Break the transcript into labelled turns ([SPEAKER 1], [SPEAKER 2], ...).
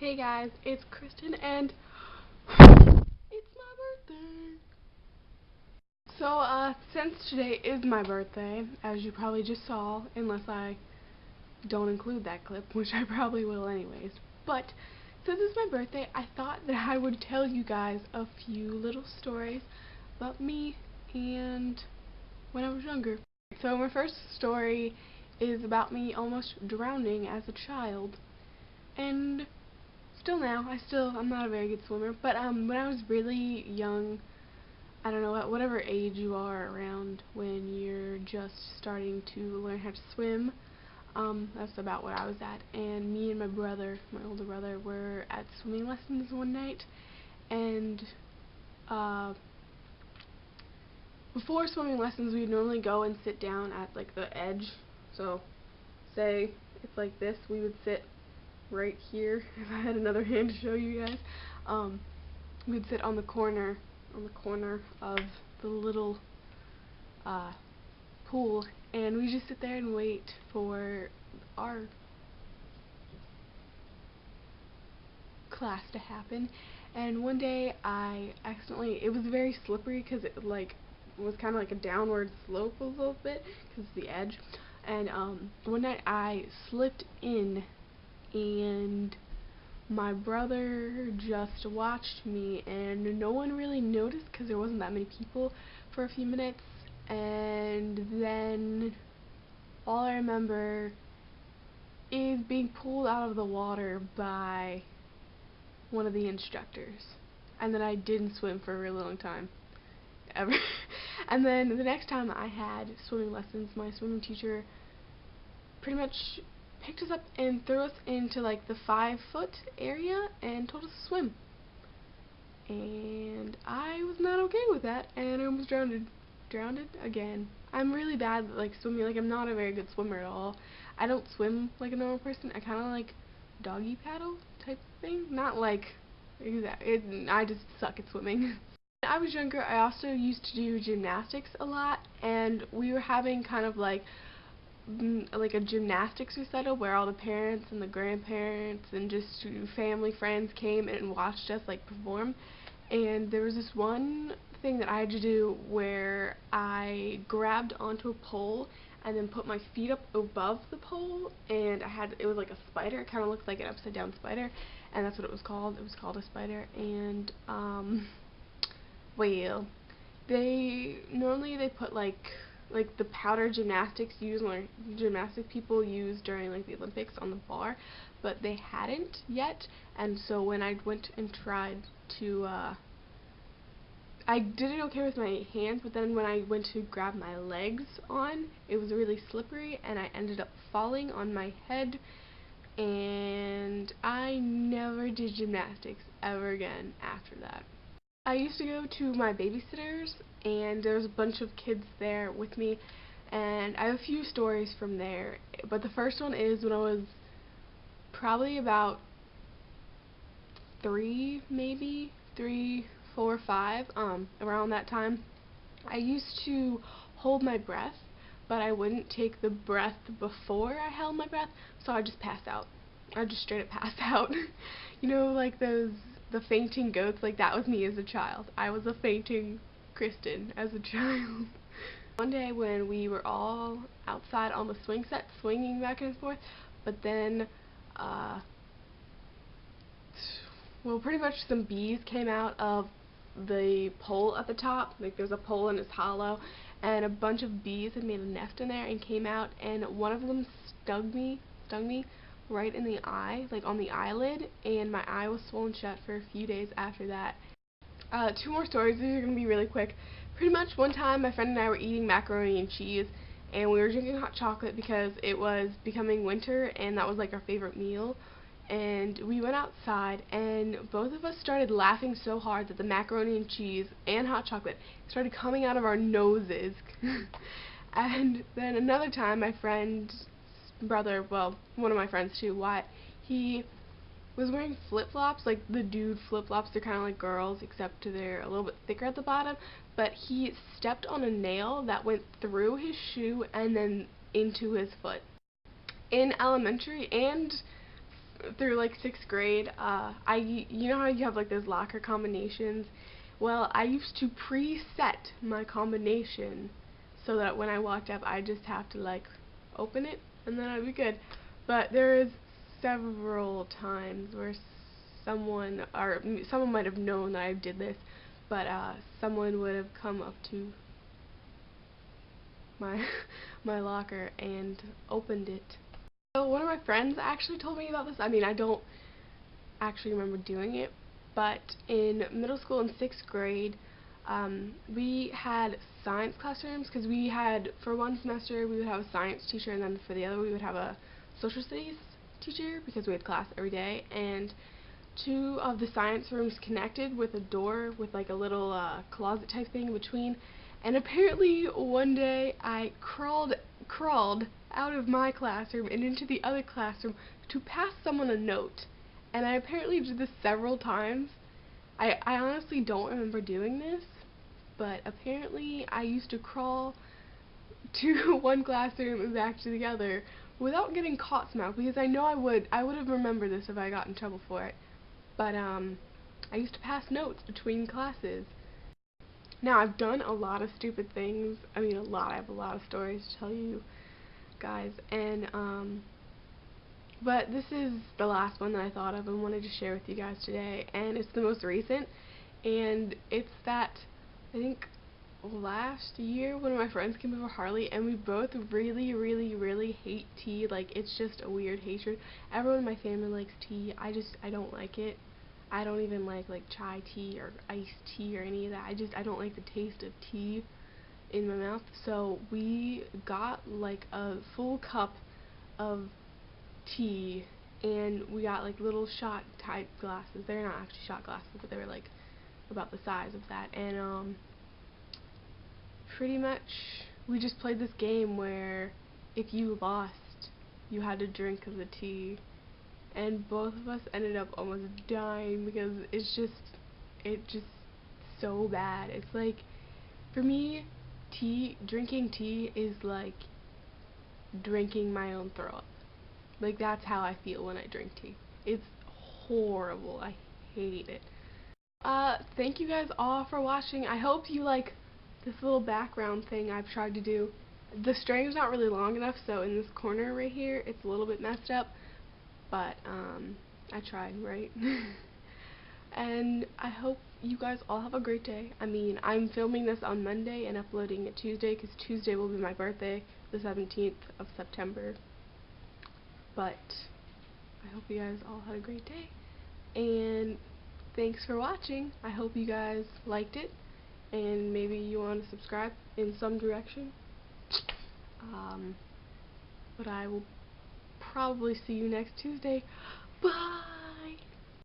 [SPEAKER 1] Hey guys, it's Kristen and it's my birthday. Since today is my birthday, as you probably just saw, unless I don't include that clip, which I probably will anyways, but since it's my birthday, I thought that I would tell you guys a few little stories about me and when I was younger. So my first story is about me almost drowning as a child, and still now, I'm not a very good swimmer, but when I was really young, I don't know, at whatever age you are around when you're just starting to learn how to swim, that's about what I was at, and me and my brother, my older brother, were at swimming lessons one night, and, before swimming lessons, we'd normally go and sit down at, like, the edge, so, say, it's like this, we would sit right here. If I had another hand to show you guys, we'd sit on the corner of the little pool, and we just sit there and wait for our class to happen. And one day I accidentally, it was very slippery because it was kind of like a downward slope a little bit because of the edge, and one night I slipped in, and my brother just watched me, and no one really noticed because there wasn't that many people for a few minutes, and then all I remember is being pulled out of the water by one of the instructors, and then I didn't swim for a really long time, ever. And then the next time I had swimming lessons, my swimming teacher pretty much picked us up and threw us into like the 5-foot area and told us to swim. And I was not okay with that, and I almost drowned again. I'm really bad at like swimming. Like, I'm not a very good swimmer at all. I don't swim like a normal person. I kind of like doggy paddle type thing. Not like I just suck at swimming. When I was younger, I also used to do gymnastics a lot, and we were having kind of like a gymnastics recital where all the parents and the grandparents and just family friends came and watched us like perform. And there was this one thing that I had to do where I grabbed onto a pole and then put my feet up above the pole, and it was like a spider. It kind of looked like an upside down spider, and that's what it was called. It was called a spider. And well, they put like the powder gymnastics gymnastic people use during like the Olympics on the bar, but they hadn't yet. And so when I went and tried to I did it okay with my hands, but then when I went to grab my legs on, it was really slippery, and I ended up falling on my head, and I never did gymnastics ever again after that. I used to go to my babysitter's, and there was a bunch of kids there with me, and I have a few stories from there, but the first one is when I was probably about 3, maybe 3, 4, 5, around that time. I used to hold my breath, but I wouldn't take the breath before I held my breath, so I just passed out. I just straight up passed out. You know, like the fainting goats, like that was me as a child. I was a fainting Kristen as a child. One day when we were all outside on the swing set, swinging back and forth, but then, well, pretty much some bees came out of the pole at the top. Like, there's a pole and it's hollow, and a bunch of bees had made a nest in there and came out, and one of them stung me right in the eye, like on the eyelid, and my eye was swollen shut for a few days after that. 2 more stories. These are going to be really quick. Pretty much one time my friend and I were eating macaroni and cheese, and we were drinking hot chocolate because it was becoming winter and that was like our favorite meal. And we went outside, and both of us started laughing so hard that the macaroni and cheese and hot chocolate started coming out of our noses. And then another time, my friend's brother, well, one of my friends too, Wyatt, he was wearing flip-flops, like the dude flip-flops. They're kind of like girls, except they're a little bit thicker at the bottom, but he stepped on a nail that went through his shoe and then into his foot. In elementary and through like 6th grade, you know how you have like those locker combinations? Well, I used to preset my combination so that when I walked up, I just have to like open it and then I'd be good. But there is several times where someone might have known that I did this, but someone would have come up to my my locker and opened it. So one of my friends actually told me about this. I mean, I don't actually remember doing it, but in middle school in 6th grade, we had science classrooms because we had, for one semester, we would have a science teacher, and then for the other, we would have a social studies teacher because we had class every day. And two of the science rooms connected with a door with like a little closet type thing in between. And apparently one day I crawled out of my classroom and into the other classroom to pass someone a note. And I apparently did this several times. I honestly don't remember doing this, but apparently I used to crawl to one classroom and back to the other without getting caught somehow, because I know I would have remembered this if I got in trouble for it. But I used to pass notes between classes. Now, I've done a lot of stupid things. I mean, a lot. I have a lot of stories to tell you guys. And but this is the last one that I thought of and wanted to share with you guys today. And it's the most recent. And it's that, I think, last year one of my friends came over Harley, and we both really hate tea. Like, it's just a weird hatred. Everyone in my family likes tea. I don't like it. I don't even like chai tea or iced tea or any of that. I don't like the taste of tea in my mouth. So we got like a full cup of tea, and we got like little shot type glasses. They're not actually shot glasses, but they were like about the size of that. And pretty much we just played this game where if you lost, you had to drink of the tea, and both of us ended up almost dying because it's just so bad. It's like, for me, drinking tea is like drinking my own throw up. Like, that's how I feel when I drink tea. It's horrible. I hate it. Thank you guys all for watching. I hope you like this little background thing I've tried to do. The string's not really long enough, so in this corner right here, it's a little bit messed up, but I tried, right? And I hope you guys all have a great day. I mean, I'm filming this on Monday and uploading it Tuesday, because Tuesday will be my birthday, the 17th of September. But I hope you guys all had a great day, and thanks for watching. I hope you guys liked it, and maybe you want to subscribe in some direction. But I will probably see you next Tuesday. Bye!